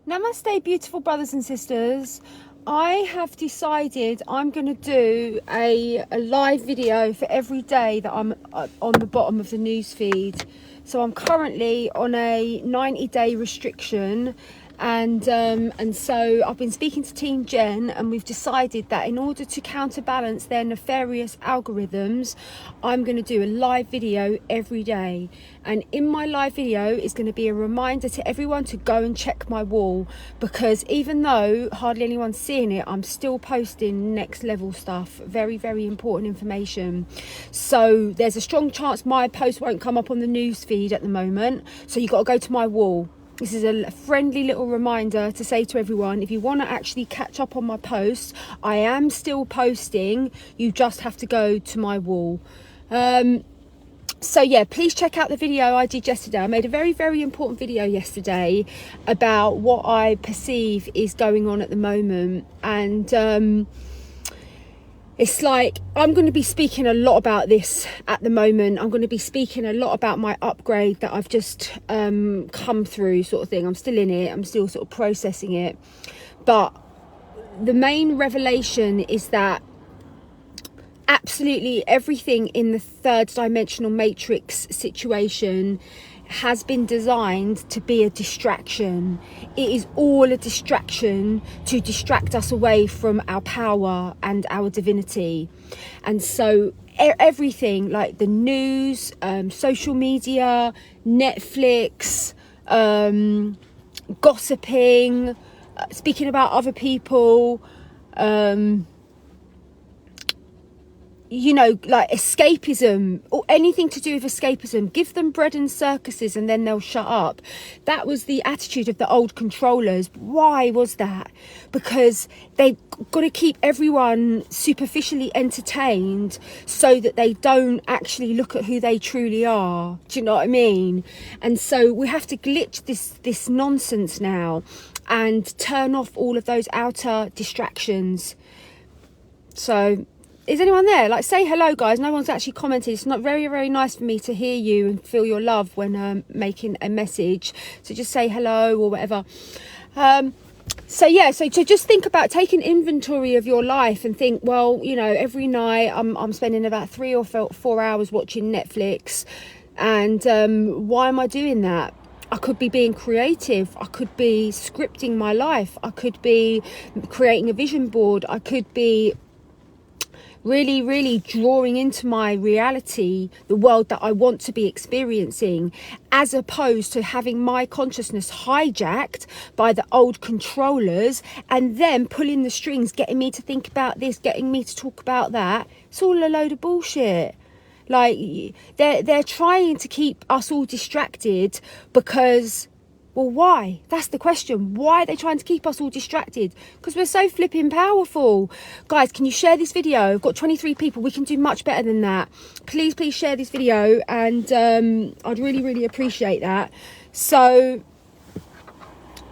Namaste, beautiful brothers and sisters. I have decided I'm going to do a live video for every day that I'm on the bottom of the news feed. So I'm currently on a 90-day restriction, and so I've been speaking to Team Jen, and we've decided that in order to counterbalance their nefarious algorithms, I'm going to do a live video every day. And in my live video is going to be a reminder to everyone to go and check my wall, because even though hardly anyone's seeing it, I'm still posting next level stuff, very, very important information. So there's a strong chance my post won't come up on the news feed at the moment, so you've got to go to my wall. This is a friendly little reminder to say to everyone, if you want to actually catch up on my posts, I am still posting, you just have to go to my wall. So yeah, please check out the video I did yesterday. I made a very, very important video yesterday about what I perceive is going on at the moment. And it's like, I'm going to be speaking a lot about this at the moment. I'm going to be speaking a lot about my upgrade that I've just come through, sort of thing. I'm still in it. I'm still sort of processing it. But the main revelation is that absolutely everything in the third dimensional matrix situation has been designed to be a distraction. It is all a distraction to distract us away from our power and our divinity. And so everything like the news, social media, Netflix, gossiping, speaking about other people, you know, like escapism or anything to do with escapism. Give them bread and circuses and then they'll shut up. That was the attitude of the old controllers. Why was that? Because they got to keep everyone superficially entertained so that they don't actually look at who they truly are. Do you know what I mean? And so we have to glitch this nonsense now and turn off all of those outer distractions. So is anyone there? Like, say hello, guys. No one's actually commented. It's not very, very nice for me to hear you and feel your love when making a message. So just say hello or whatever. So yeah, so to just think about taking inventory of your life and think, well, you know, every night I'm spending about 3 or 4 hours watching Netflix. And why am I doing that? I could be being creative. I could be scripting my life. I could be creating a vision board. I could be really, really drawing into my reality the world that I want to be experiencing, as opposed to having my consciousness hijacked by the old controllers and them pulling the strings, getting me to think about this, getting me to talk about that. It's all a load of bullshit. Like, they're trying to keep us all distracted because, well, why? That's the question. Why are they trying to keep us all distracted? Because we're so flipping powerful. Guys, can you share this video? I've got 23 people. We can do much better than that. Please, please share this video. And I'd really, really appreciate that. So,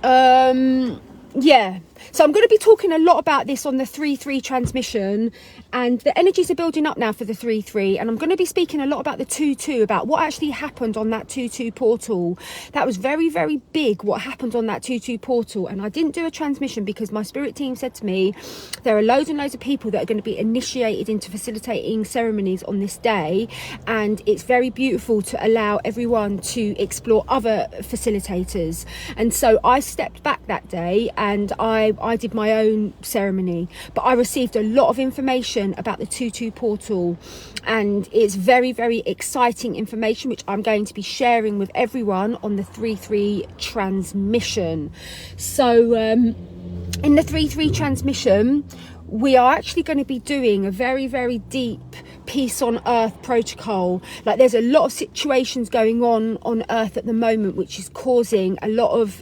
yeah. So I'm going to be talking a lot about this on the 3-3 transmission, and the energies are building up now for the 3-3, and I'm going to be speaking a lot about the 2-2, about what actually happened on that 2-2 portal. That was very, very big, what happened on that 2-2 portal. And I didn't do a transmission because my spirit team said to me, there are loads and loads of people that are going to be initiated into facilitating ceremonies on this day, and it's very beautiful to allow everyone to explore other facilitators. And so I stepped back that day and I did my own ceremony, but I received a lot of information about the 2-2 portal, and it's very, very exciting information which I'm going to be sharing with everyone on the 3-3 transmission. So in the 3-3 transmission, we are actually going to be doing a very, very deep peace on earth protocol. Like, there's a lot of situations going on earth at the moment which is causing a lot of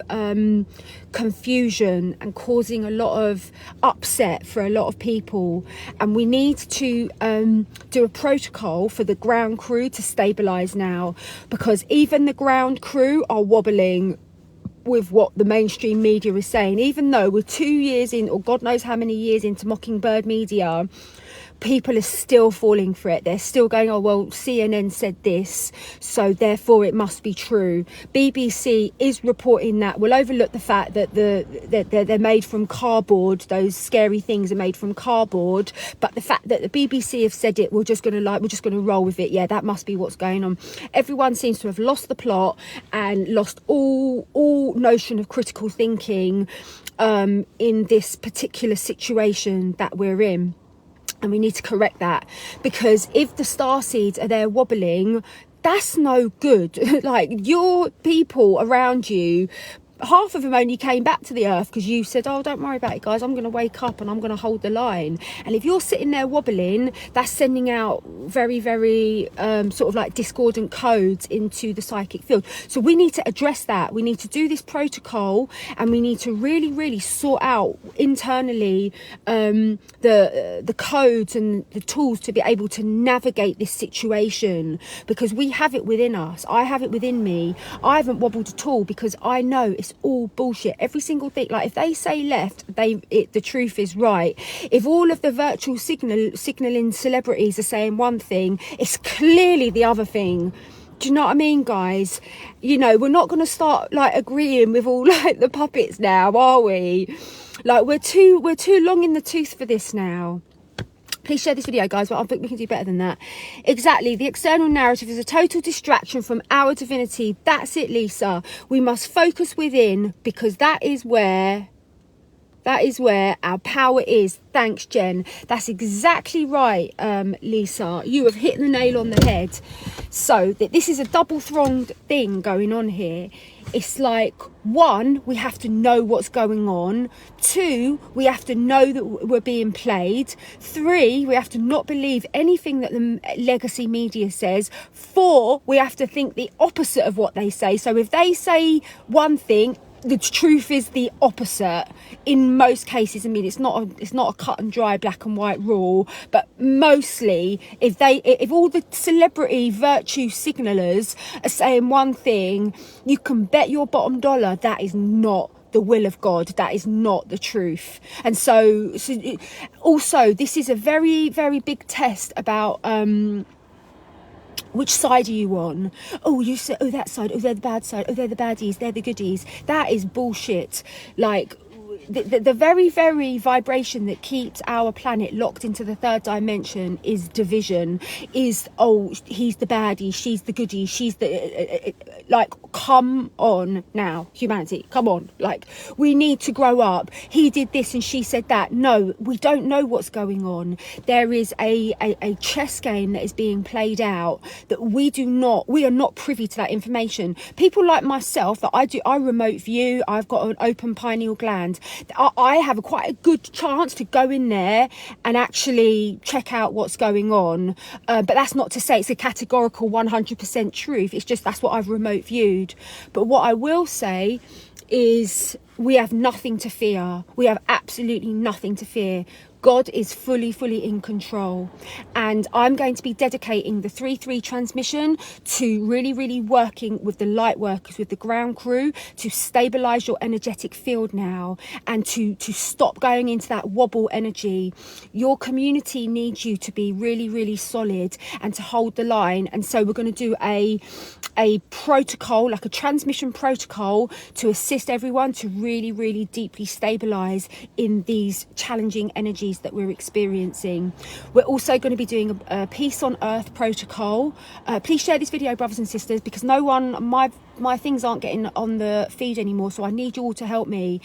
confusion and causing a lot of upset for a lot of people, and we need to do a protocol for the ground crew to stabilize now, because even the ground crew are wobbling with what the mainstream media is saying. Even though we're 2 years in, or God knows how many years into Mockingbird media, people are still falling for it. They're still going, oh, well, CNN said this, so therefore it must be true. BBC is reporting that. We'll overlook the fact that they're made from cardboard. Those scary things are made from cardboard. But the fact that the BBC have said it, we're just going to roll with it. Yeah, that must be what's going on. Everyone seems to have lost the plot and lost all notion of critical thinking in this particular situation that we're in. And we need to correct that, because if the starseeds are there wobbling, that's no good. Like, your people around you, half of them only came back to the earth because you said, oh, don't worry about it, guys, I'm going to wake up and I'm going to hold the line. And if you're sitting there wobbling, that's sending out very, very sort of like discordant codes into the psychic field. So we need to address that. We need to do this protocol, and we need to really, really sort out internally the codes and the tools to be able to navigate this situation, because we have it within us. I have it within me. I haven't wobbled at all, because I know it's all bullshit. Every single thing. Like, if they say left, the truth is right. If all of the virtual signaling celebrities are saying one thing, it's clearly the other thing. Do you know what I mean, guys? You know, we're not going to start like agreeing with all like the puppets now, are we? Like, we're too long in the tooth for this now. Please share this video, guys, but I think we can do better than that. Exactly. The external narrative is a total distraction from our divinity. That's it, Lisa. We must focus within, because that is where our power is. Thanks, Jen. That's exactly right, Lisa. You have hit the nail on the head. So this is a double-thronged thing going on here. It's like, one, we have to know what's going on. Two, we have to know that we're being played. Three, we have to not believe anything that the legacy media says. Four, we have to think the opposite of what they say. So if they say one thing, the truth is the opposite in most cases. I mean, it's not a cut and dry black and white rule, but mostly if all the celebrity virtue signalers are saying one thing, you can bet your bottom dollar that is not the will of God. That is not the truth. And so also, this is a very, very big test about which side are you on? Oh, you say, oh, that side. Oh, they're the bad side. Oh, they're the baddies. They're the goodies. That is bullshit. Like, the very, very vibration that keeps our planet locked into the third dimension is division. Is, oh, he's the baddie, she's the goodie, she's the like, come on now, humanity, come on. Like, we need to grow up. He did this and she said that. No, we don't know what's going on. There is a chess game that is being played out that we are not privy to that information. People like myself, that I remote view, I've got an open pineal gland. I have quite a good chance to go in there and actually check out what's going on. But that's not to say it's a categorical 100% truth. It's just that's what I've remote viewed. But what I will say is we have nothing to fear. We have absolutely nothing to fear. God is fully in control, and I'm going to be dedicating the 3-3 transmission to really working with the light workers, with the ground crew, to stabilize your energetic field now, and to stop going into that wobble energy. Your community needs you to be really solid and to hold the line. And so we're going to do a protocol, like a transmission protocol, to assist everyone to really deeply stabilize in these challenging energies that we're experiencing. We're also going to be doing a peace on earth protocol. Please share this video, brothers and sisters, because my things aren't getting on the feed anymore, so I need you all to help me.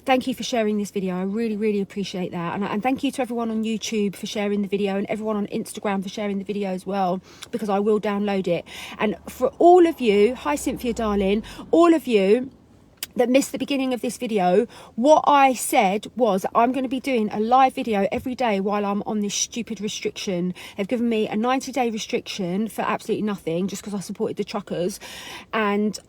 Thank you for sharing this video. I really appreciate that. And thank you to everyone on YouTube for sharing the video, and everyone on Instagram for sharing the video as well, because I will download it. And for all of you, hi Cynthia darling, all of you that missed the beginning of this video, what I said was I'm going to be doing a live video every day while I'm on this stupid restriction. They've given me a 90-day restriction for absolutely nothing, just because I supported the truckers. And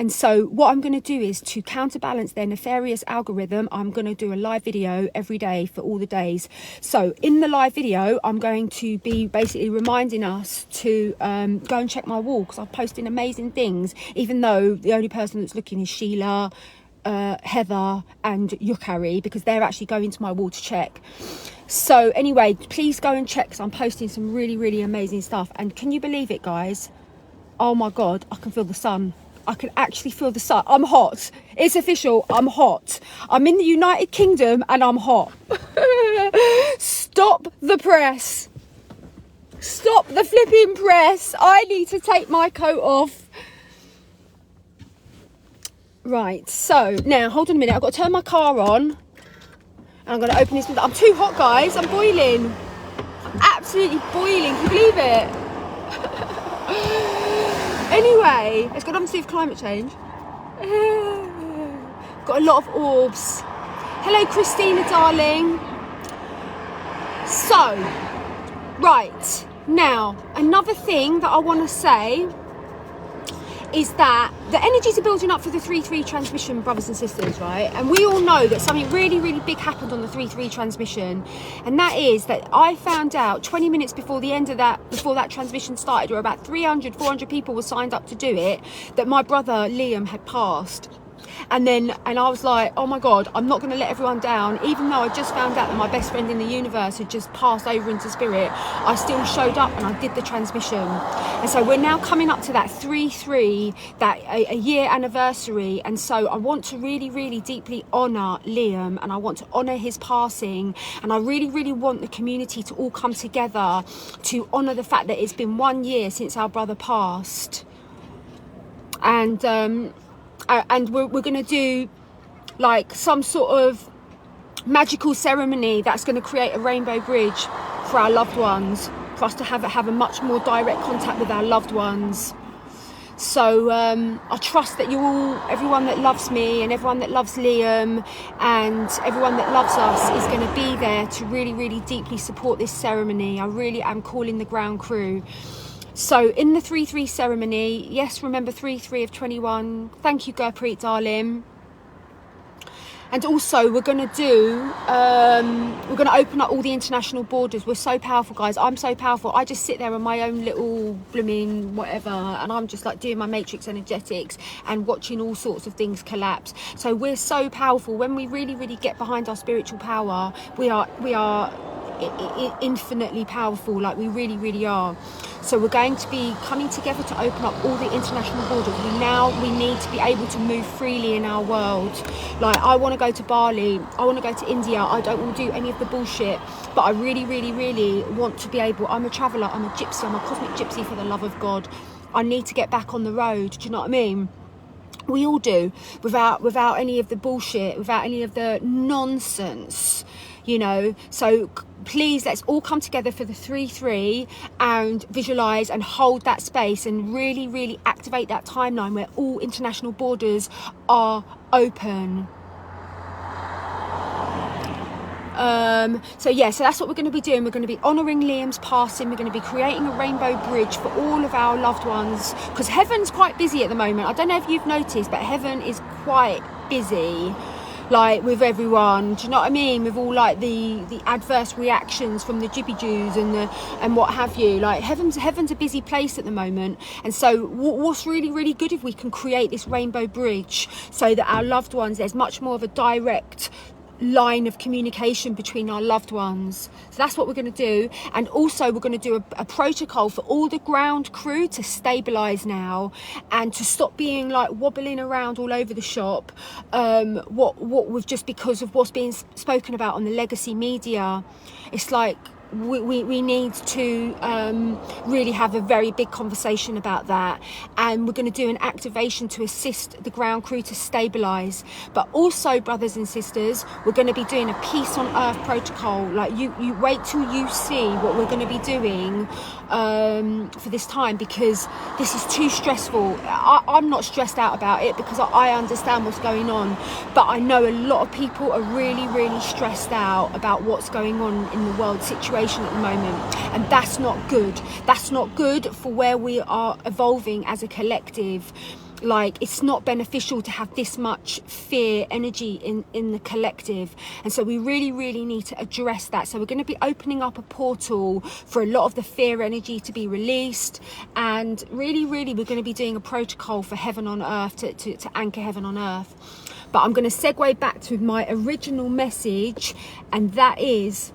so what I'm going to do is, to counterbalance their nefarious algorithm, I'm going to do a live video every day for all the days. So in the live video, I'm going to be basically reminding us to go and check my wall, because I'm posting amazing things, even though the only person that's looking is Sheila, Heather and Yukari, because they're actually going to my wall to check. So anyway, please go and check, because I'm posting some really, really amazing stuff. And can you believe it, guys? Oh my God, I can feel the sun. I can actually feel the sun. I'm hot. It's official. I'm hot. I'm in the United Kingdom and I'm hot. Stop the press. Stop the flipping press. I need to take my coat off. Right, so now hold on a minute. I've got to turn my car on. And I'm going to open this window. I'm too hot, guys. I'm boiling. I'm absolutely boiling. Can you believe it? Anyway, it's got nothing to do with climate change. Got a lot of orbs. Hello, Christina, darling. So, right, now, another thing that I want to say is that the energies are building up for the 3-3 transmission, brothers and sisters, right? And we all know that something really, really big happened on the 3-3 transmission. And that is that I found out 20 minutes before the end of that, before that transmission started, where about 300, 400 people were signed up to do it, that my brother Liam had passed. And I was like, oh my God, I'm not going to let everyone down. Even though I just found out that my best friend in the universe had just passed over into spirit, I still showed up and I did the transmission. And so we're now coming up to that 3-3, that a year anniversary. And so I want to really, really deeply honour Liam, and I want to honour his passing. And I really, really want the community to all come together to honour the fact that it's been 1 year since our brother passed. And we're going to do like some sort of magical ceremony that's going to create a rainbow bridge for our loved ones, for us to have a much more direct contact with our loved ones. So I trust that everyone that loves me and everyone that loves Liam and everyone that loves us is going to be there to really, really deeply support this ceremony. I really am calling the ground crew. So in the 3-3 ceremony, yes, remember 3-3 of 21. Thank you, Gurpreet, darling. And also we're going to open up all the international borders. We're so powerful, guys. I'm so powerful. I just sit there on my own little blooming whatever, and I'm just like doing my matrix energetics and watching all sorts of things collapse. So we're so powerful. When we really, really get behind our spiritual power, we are infinitely powerful, like we really, really are. So we're going to be coming together to open up all the international borders. We need to be able to move freely in our world. Like, I want to go to Bali, I want to go to India, I don't want to do any of the bullshit, but I really, really, really want to be able. I'm a traveller, I'm a gypsy, I'm a cosmic gypsy, for the love of God. I need to get back on the road. Do you know what I mean? We all do, without any of the bullshit, without any of the nonsense, you know. So please, let's all come together for the 3-3 and visualize and hold that space and really, really activate that timeline where all international borders are open. So that's what we're going to be doing. We're going to be honouring Liam's passing. We're going to be creating a rainbow bridge for all of our loved ones, because heaven's quite busy at the moment. I don't know if you've noticed, but heaven is quite busy, like with everyone. Do you know what I mean? With all like the adverse reactions from the Gypsy Jews and what have you. Like heaven's a busy place at the moment. And so what's really, really good if we can create this rainbow bridge so that our loved ones, there's much more of a direct line of communication between our loved ones. So that's what we're going to do. And also we're going to do a protocol for all the ground crew to stabilize now and to stop being like wobbling around all over the shop, just because of what's being spoken about on the legacy media. It's like we need to really have a very big conversation about that, and we're going to do an activation to assist the ground crew to stabilize. But also, brothers and sisters, we're going to be doing a peace on earth protocol. Like you wait till you see what we're going to be doing for this time, because this is too stressful. I'm not stressed out about it because I understand what's going on, but I know a lot of people are really, really stressed out about what's going on in the world situation at the moment, and that's not good. That's not good for where we are evolving as a collective. Like, it's not beneficial to have this much fear energy in the collective, and so we really, really need to address that. So we're going to be opening up a portal for a lot of the fear energy to be released, and really, really we're going to be doing a protocol for heaven on earth to anchor heaven on earth. But I'm going to segue back to my original message, and that is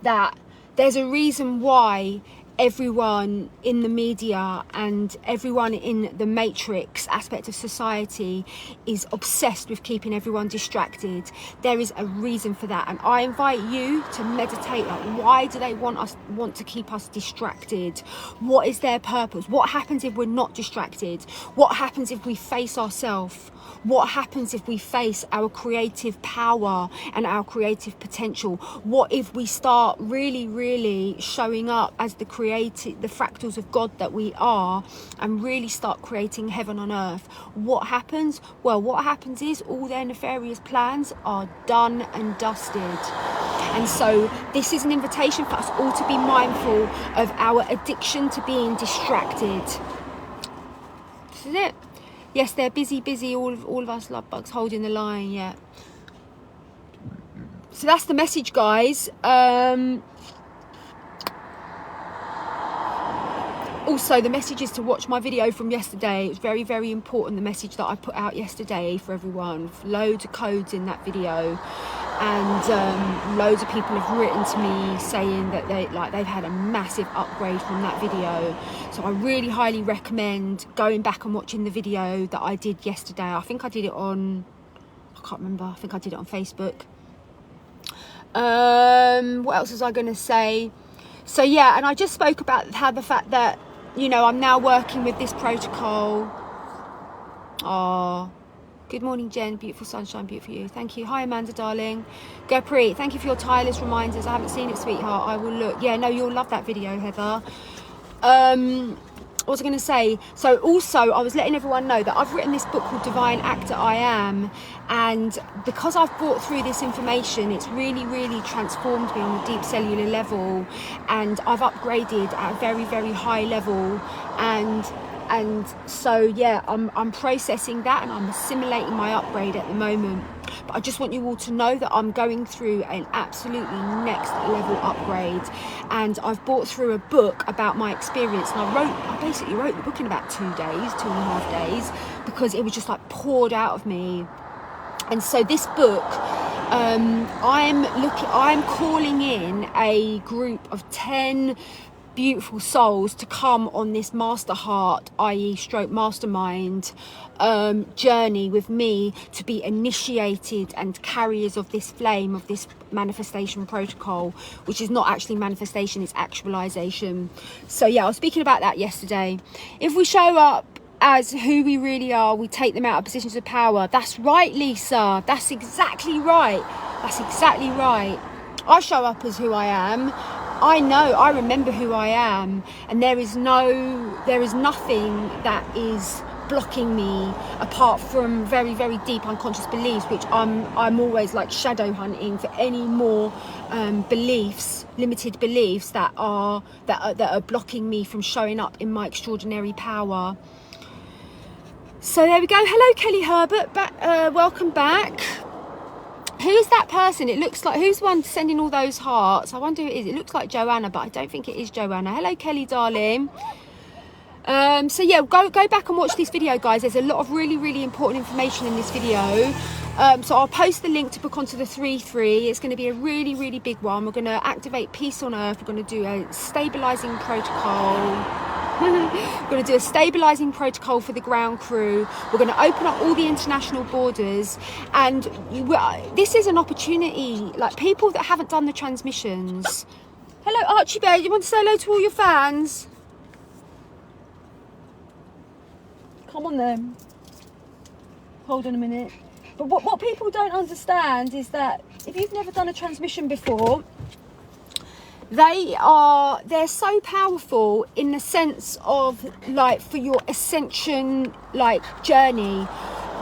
that there's a reason why everyone in the media and everyone in the matrix aspect of society is obsessed with keeping everyone distracted. There is a reason for that, and I invite you to meditate. Like, why do they want to keep us distracted? What is their purpose? What happens if we're not distracted? What happens if we face ourselves? What happens if we face our creative power and our creative potential? What if we start really showing up as the fractals of God that we are, and really start creating heaven on earth? What happens? Well, what happens is all their nefarious plans are done and dusted. And so this is an invitation for us all to be mindful of our addiction to being distracted. This is it. Yes, they're busy, all of us love bugs holding the line, yeah. So that's the message, guys. Also, the message is to watch my video from yesterday. It was very important, the message that I put out yesterday for everyone. Loads of codes in that video. And loads of people have written to me saying that they've had a massive upgrade from that video. So I really highly recommend going back and watching the video that I did yesterday. I think I did it on, I can't remember, I think I did it on Facebook. What else was I going to say? So yeah, and I just spoke about how the fact that, you know, I'm now working with this protocol. Good morning, Jen. Beautiful sunshine, beautiful you. Thank you. Hi, Amanda, darling. Gurpreet, thank you for your tireless reminders. I haven't seen it, sweetheart. I will look. Yeah, no, you'll love that video, Heather. What was I going to say? So also, I was letting everyone know that I've written this book called Divine Actor I Am. And because I've brought through this information, it's really transformed me on a deep cellular level. And I've upgraded at a very high level. And so yeah, I'm processing that, and I'm assimilating my upgrade at the moment. But I just want you all to know that I'm going through an absolutely next level upgrade, and I've brought through a book about my experience. And I basically wrote the book in about 2 days, 2.5 days, because it was just like poured out of me. And so this book, I'm calling in a group of 10 beautiful souls to come on this master heart, i.e. stroke mastermind journey with me, to be initiated and carriers of this flame, of this manifestation protocol, which is not actually manifestation, it's actualization. So yeah, I was speaking about that yesterday. If we show up as who we really are, we take them out of positions of power. That's right, Lisa. That's exactly right. That's exactly right. I show up as who I am. I know, I remember who I am, and there is nothing that is blocking me apart from very deep unconscious beliefs, which I'm always like shadow hunting for any more beliefs, limited beliefs that are blocking me from showing up in my extraordinary power. So there we go. Hello, Kelly Herbert. Welcome back. Who's that person? It looks like, who's the one sending all those hearts? I wonder who it is. It looks like Joanna, but I don't think it is Joanna. Hello, Kelly, darling. So yeah, go back and watch this video, guys. There's a lot of really important information in this video. So I'll post the link to book onto the 3-3. It's going to be a really big one. We're going to activate peace on earth. We're going to do a stabilizing protocol. We're going to do a stabilizing protocol for the ground crew. We're going to open up all the international borders, and this is an opportunity, like people that haven't done the transmissions. Hello, Archie Bear, you want to say hello to all your fans? Come on then. Hold on a minute. But what people don't understand is that if you've never done a transmission before, they're so powerful in the sense of, like, for your ascension, like, journey,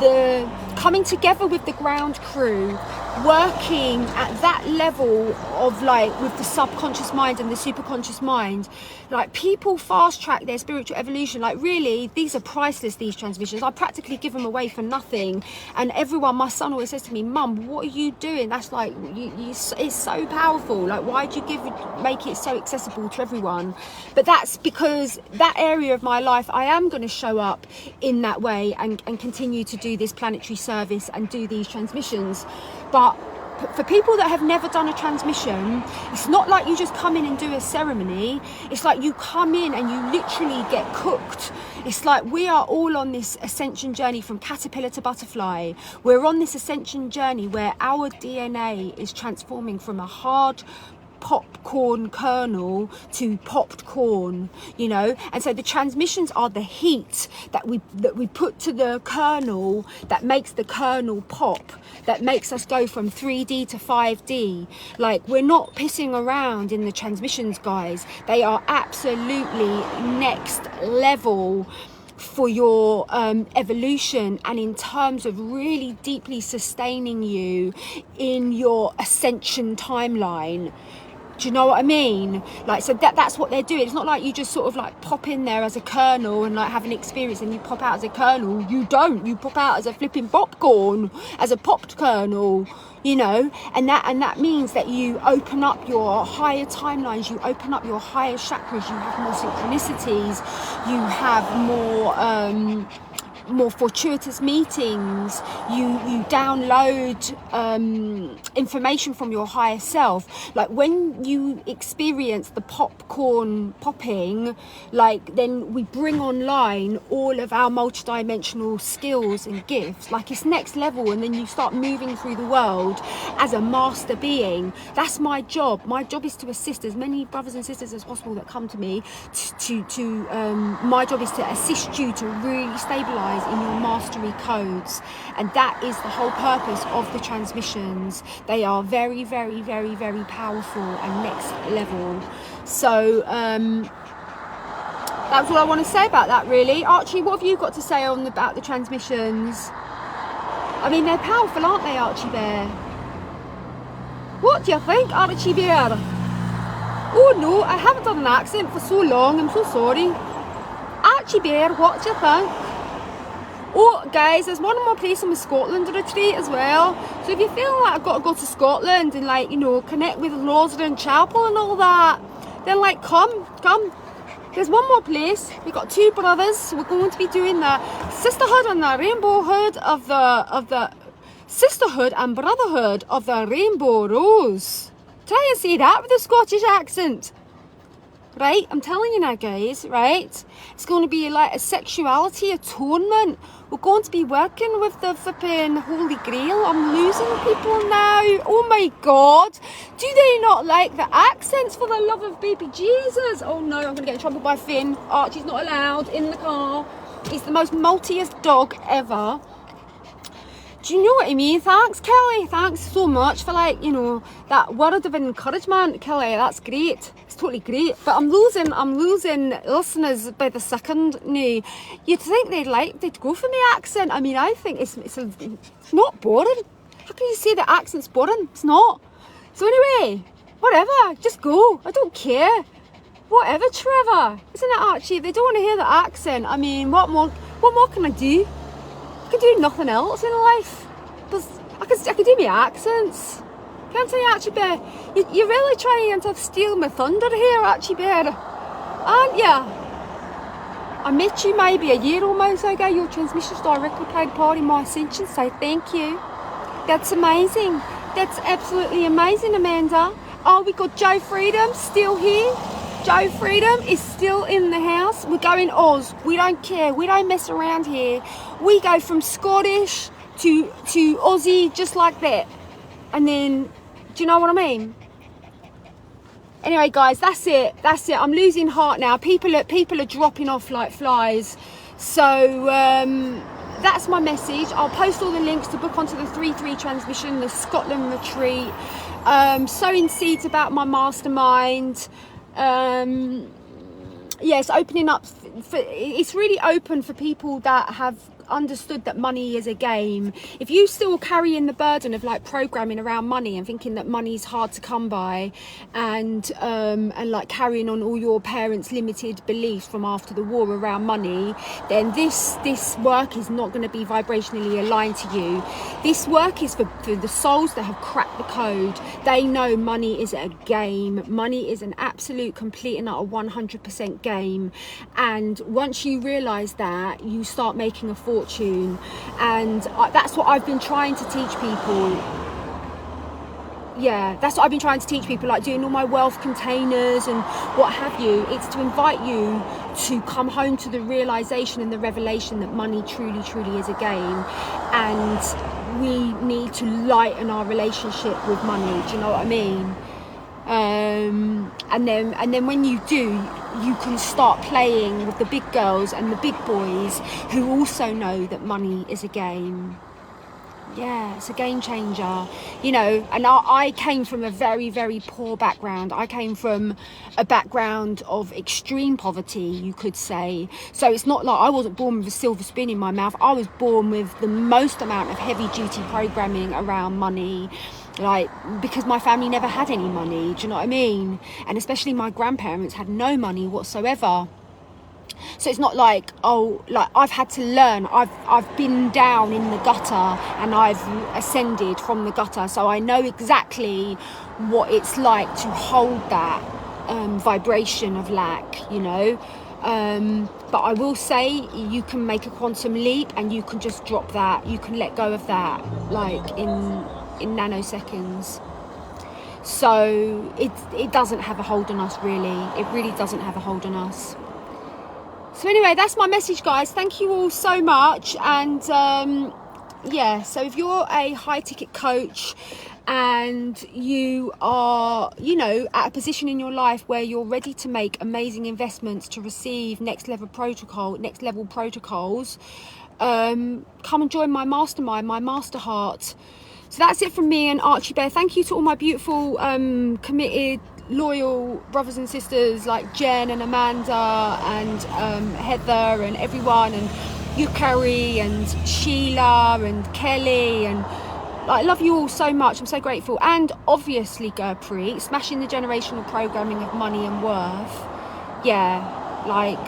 the coming together with the ground crew working at that level of like with the subconscious mind and the superconscious mind, like people fast track their spiritual evolution. Like really, these are priceless, these transmissions. I practically give them away for nothing, and everyone, my son always says to me, Mum, what are you doing? That's like it's so powerful. Like, why do you make it so accessible to everyone? But that's because that area of my life, I am going to show up in that way and continue to do this planetary service and do these transmissions. But for people that have never done a transmission, it's not like you just come in and do a ceremony. It's like you come in and you literally get cooked. It's like we are all on this ascension journey from caterpillar to butterfly. We're on this ascension journey where our DNA is transforming from a hard popcorn kernel to popped corn, you know. And so the transmissions are the heat that we put to the kernel that makes the kernel pop, that makes us go from 3D to 5D. Like, we're not pissing around in the transmissions, guys. They are absolutely next level for your evolution, and in terms of really deeply sustaining you in your ascension timeline. Do you know what I mean? Like, so that's what they're doing. It's not like you just sort of like pop in there as a kernel and like have an experience and you pop out as a kernel. You don't. You pop out as a flipping popcorn, as a popped kernel, you know. And that means that you open up your higher timelines, you open up your higher chakras, you have more synchronicities, you have more fortuitous meetings, you download information from your higher self. Like, when you experience the popcorn popping, like, then we bring online all of our multidimensional skills and gifts. Like, it's next level, and then you start moving through the world as a master being. That's my job. My job is to assist as many brothers and sisters as possible that come to me my job is to assist you to really stabilize in your mastery codes, and that is the whole purpose of the transmissions. They are very, very, very, very powerful and next level. So that's all I want to say about that, really. Archie, what have you got to say about the transmissions? I mean, they're powerful, aren't they, Archie Bear? What do you think, Archie Bear? Oh no, I haven't done an accent for so long, I'm so sorry. Archie Bear, what do you think? Oh, guys, there's one more place in the Scotland retreat as well. So if you feel like I've got to go to Scotland and, like, you know, connect with Rosalind Chapel and all that, then, like, come. There's one more place. We've got two brothers. We're going to be doing the sisterhood and the rainbow hood of the sisterhood and brotherhood of the Rainbow Rose. Try and say that with a Scottish accent. Right, I'm telling you now, guys, right? It's going to be like a sexuality atonement. We're going to be working with the flipping Holy Grail. I'm losing people now. Oh my God. Do they not like the accents, for the love of baby Jesus? Oh no, I'm going to get in trouble by Finn. Archie's not allowed in the car. He's the most maltiest dog ever. Do you know what I mean? Thanks, Kelly. Thanks so much for, like, you know, that word of encouragement, Kelly. That's great. It's totally great. But I'm losing listeners by the second now. You'd think they'd go for the accent. I mean, I think it's not boring. How can you say the accent's boring? It's not. So anyway, whatever. Just go. I don't care. Whatever, Trevor. Isn't it, Archie? If they don't want to hear the accent, I mean, what more can I do? I can do nothing else in life. But I could do my accents. Can't I, Archie Bear? You're really trying to steal my thunder here, Archie Bear, aren't ya? I met you maybe a year almost ago. Your transmissions directly played part in my ascension, so thank you. That's amazing. That's absolutely amazing, Amanda. Oh, we got Joe Freedom still here. Joe Freedom is still in the house. We're going Oz. We don't care. We don't mess around here. We go from Scottish to Aussie just like that. And then, do you know what I mean? Anyway, guys, that's it. I'm losing heart now. People are dropping off like flies. So that's my message. I'll post all the links to book onto the 3-3 transmission, the Scotland retreat, sowing seeds about my mastermind. Yes, opening up. It's really open for people that have understood that money is a game, if you still carrying the burden of like programming around money and thinking that money's hard to come by, and like carrying on all your parents' limited beliefs from after the war around money, then this work is not going to be vibrationally aligned to you. This work is for the souls that have cracked the code. They know money is a game. Money is an absolute, complete and utter 100% game. And once you realize that, you start making a fortune. And that's what I've been trying to teach people. Yeah, that's what I've been trying to teach people, like doing all my wealth containers and what have you. It's to invite you to come home to the realization and the revelation that money truly is a game. And we need to lighten our relationship with money. Do you know what I mean? And then when you do, you can start playing with the big girls and the big boys who also know that money is a game. Yeah, it's a game changer, you know. And I came from a very poor background. I came from a background of extreme poverty, you could say. So it's not like I wasn't born with a silver spoon in my mouth. I was born with the most amount of heavy duty programming around money, like, because my family never had any money. Do you know what I mean? And especially my grandparents had no money whatsoever. So it's not like, oh, like I've had to learn. I've been down in the gutter and I've ascended from the gutter. So I know exactly what it's like to hold that vibration of lack, you know. But I will say, you can make a quantum leap and you can just drop that. You can let go of that, like in nanoseconds. So it doesn't have a hold on us, really. It really doesn't have a hold on us. So anyway, that's my message, guys. Thank you all so much. And yeah, so if you're a high ticket coach and you are, you know, at a position in your life where you're ready to make amazing investments to receive next level protocols, come and join my mastermind, my Master Heart. So that's it from me and Archie Bear. Thank you to all my beautiful, committed, loyal brothers and sisters like Jen and Amanda and Heather and everyone, and you, Carrie, and Sheila and Kelly, and I love you all so much. I'm so grateful. And obviously Gurpreet, smashing the generational programming of money and worth. Yeah, like,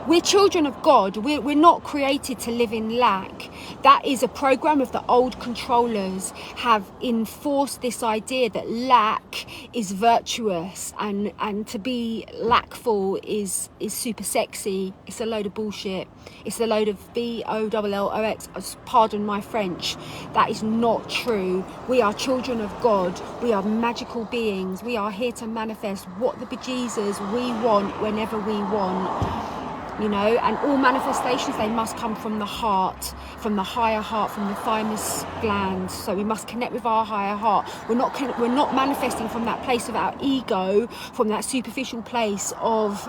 we're children of God. We're not created to live in lack. That is a program of the old controllers have enforced this idea that lack is virtuous and to be lackful is super sexy. It's a load of bullshit. It's a load of BOLLOX. Pardon my French. That is not true. We are children of God. We are magical beings. We are here to manifest what the bejesus we want whenever we want. You know, and all manifestations, they must come from the heart, from the higher heart, from the thymus gland. So we must connect with our higher heart. We're not manifesting from that place of our ego, from that superficial place of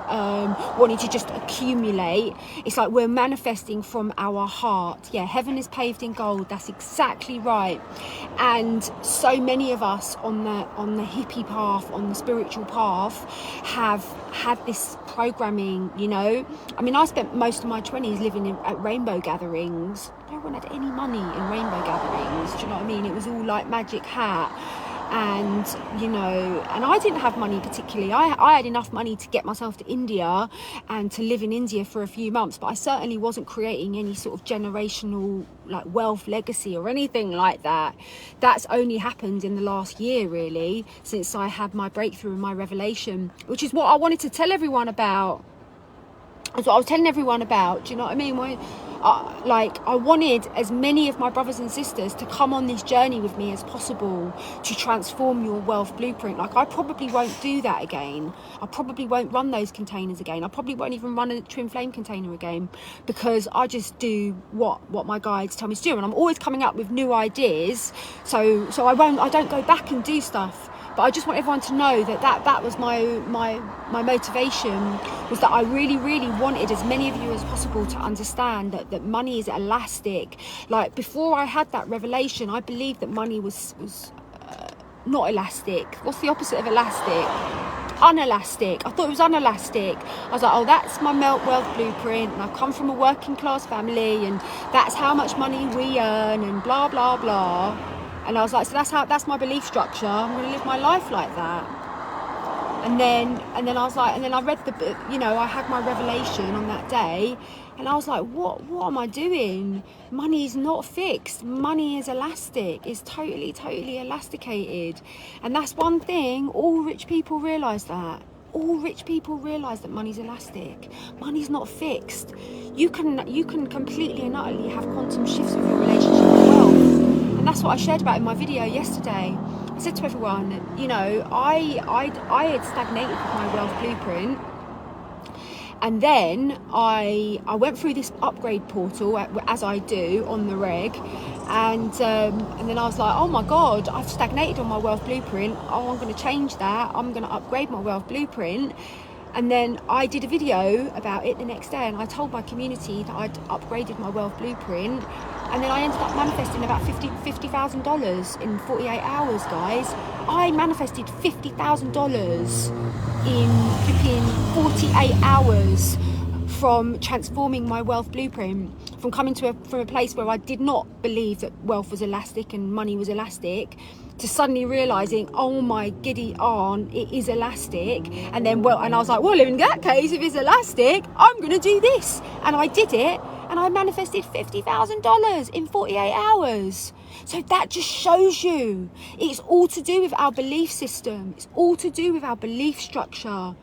wanting to just accumulate. It's like we're manifesting from our heart. Yeah, heaven is paved in gold. That's exactly right. And so many of us on the hippie path, on the spiritual path, have had this programming, you know. I mean, I spent most of my 20s living at rainbow gatherings. No one had any money in rainbow gatherings. Do you know what I mean? It was all like magic hat. And, you know, and I didn't have money particularly. I had enough money to get myself to India and to live in India for a few months, but I certainly wasn't creating any sort of generational like wealth legacy or anything like that. That's only happened in the last year, really, since I had my breakthrough and my revelation, which is what I wanted to tell everyone about. That's what I was telling everyone about. Do you know what I mean? I wanted as many of my brothers and sisters to come on this journey with me as possible to transform your wealth blueprint. Like, I probably won't do that again. I probably won't run those containers again. I probably won't even run a twin flame container again, because I just do what my guides tell me to do, and I'm always coming up with new ideas. So I don't go back and do stuff. But I just want everyone to know that was my motivation, was that I really wanted as many of you as possible to understand that money is elastic. Like, before I had that revelation, I believed that money was not elastic. What's the opposite of elastic? unelastic. I thought it was unelastic. I was like, oh, that's my wealth blueprint, and I come from a working class family, and that's how much money we earn, and blah blah blah. And I was like, so that's my belief structure. I'm going to live my life like that. And then I was like, and then I read the book, you know, I had my revelation on that day, and I was like, what am I doing? Money is not fixed. Money is elastic. It's totally elasticated. And that's one thing, all rich people realise that. All rich people realise that money's elastic. Money's not fixed. You can completely and utterly have quantum shifts with your relationship with wealth. And that's what I shared about in my video yesterday. I said to everyone, you know, I had stagnated with my wealth blueprint, and then I went through this upgrade portal, as I do on the reg, and then I was like, oh my god, I've stagnated on my wealth blueprint. Oh, I'm going to change that. I'm going to upgrade my wealth blueprint. And then I did a video about it the next day, and I told my community that I'd upgraded my wealth blueprint. And then I ended up manifesting about $50,000 in 48 hours, guys. I manifested $50,000 in flipping 48 hours from transforming my wealth blueprint, from coming from a place where I did not believe that wealth was elastic and money was elastic, to suddenly realizing, oh my giddy aunt, it is elastic. And then, and I was like, well, in that case, if it's elastic, I'm going to do this. And I did it. And I manifested $50,000 in 48 hours. So that just shows you, it's all to do with our belief system. It's all to do with our belief structure.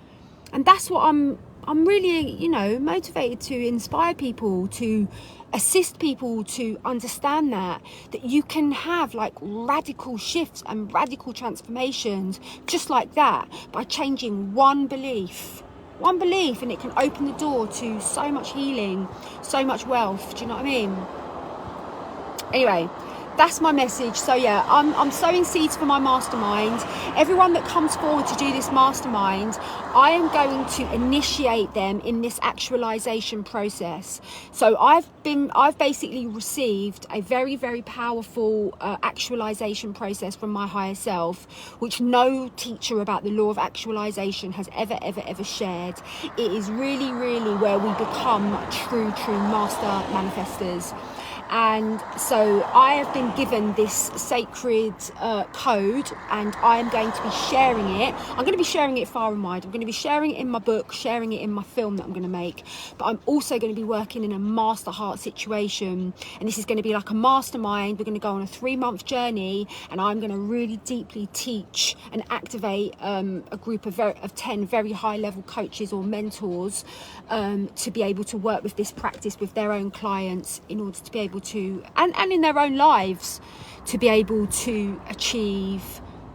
And that's what I'm really, you know, motivated to inspire people, to assist people to understand that you can have like radical shifts and radical transformations just like that by changing one belief, and it can open the door to so much healing, so much wealth. Do you know what I mean? Anyway, that's my message. So yeah, I'm sowing seeds for my mastermind. Everyone that comes forward to do this mastermind, I am going to initiate them in this actualization process. So I've basically received a very, very powerful actualization process from my higher self, which no teacher about the law of actualization has ever shared. It is really, really where we become true master manifestors. And so I have been given this sacred code, and I am going to be sharing it. I'm going to be sharing it far and wide. I'm going to be sharing it in my book, sharing it in my film that I'm going to make. But I'm also going to be working in a master heart situation. And this is going to be like a mastermind. We're going to go on a 3-month journey, and I'm going to really deeply teach and activate a group of 10 very high level coaches or mentors to be able to work with this practice with their own clients in order to be able to, and in their own lives, to be able to achieve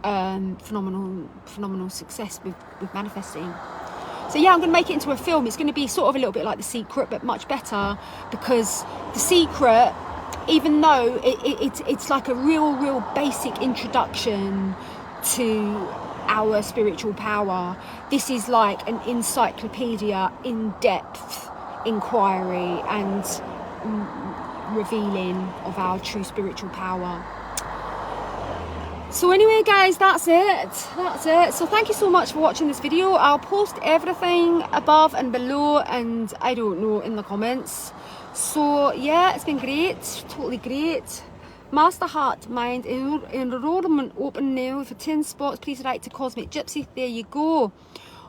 phenomenal success with manifesting. So yeah, I'm going to make it into a film. It's going to be sort of a little bit like The Secret, but much better, because The Secret, even though it's like a real basic introduction to our spiritual power, this is like an encyclopedia, in-depth inquiry and revealing of our true spiritual power. So anyway, guys, that's it. So thank you so much for watching this video. I'll post everything above and below, and I don't know, in the comments. So yeah, it's been great, totally great. Master Heart Mind enrollment open now for 10 spots. Please write to Cosmic Gypsy. There you go.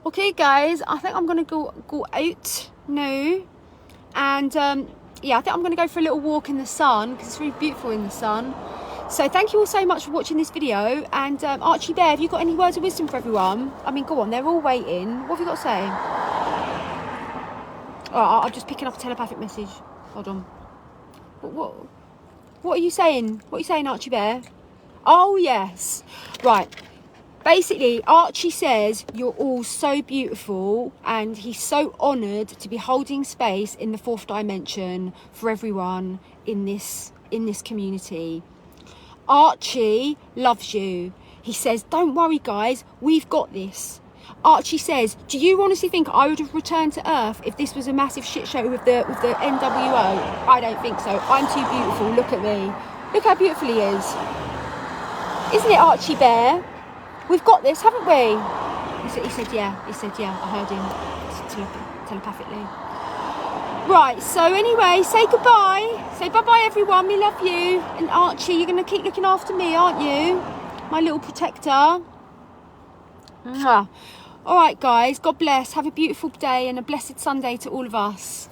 Okay, guys, I think I'm gonna go out now, and yeah, I think I'm going to go for a little walk in the sun, because it's really beautiful in the sun. So thank you all so much for watching this video. And Archie Bear, have you got any words of wisdom for everyone? I mean, go on, they're all waiting. What have you got to say? Oh, I'm just picking up a telepathic message. Hold on. What are you saying? What are you saying, Archie Bear? Oh, yes. Right. Basically, Archie says you're all so beautiful, and he's so honoured to be holding space in the 4th dimension for everyone in this community. Archie loves you. He says, don't worry, guys, we've got this. Archie says, do you honestly think I would have returned to Earth if this was a massive shit show with the NWO? I don't think so. I'm too beautiful. Look at me. Look how beautiful he is. Isn't it, Archie Bear? We've got this, haven't we? He said yeah. I heard him telepathically. Right, so anyway, say goodbye. Say bye-bye, everyone. We love you. And Archie, you're going to keep looking after me, aren't you? My little protector. Mwah. All right, guys. God bless. Have a beautiful day and a blessed Sunday to all of us.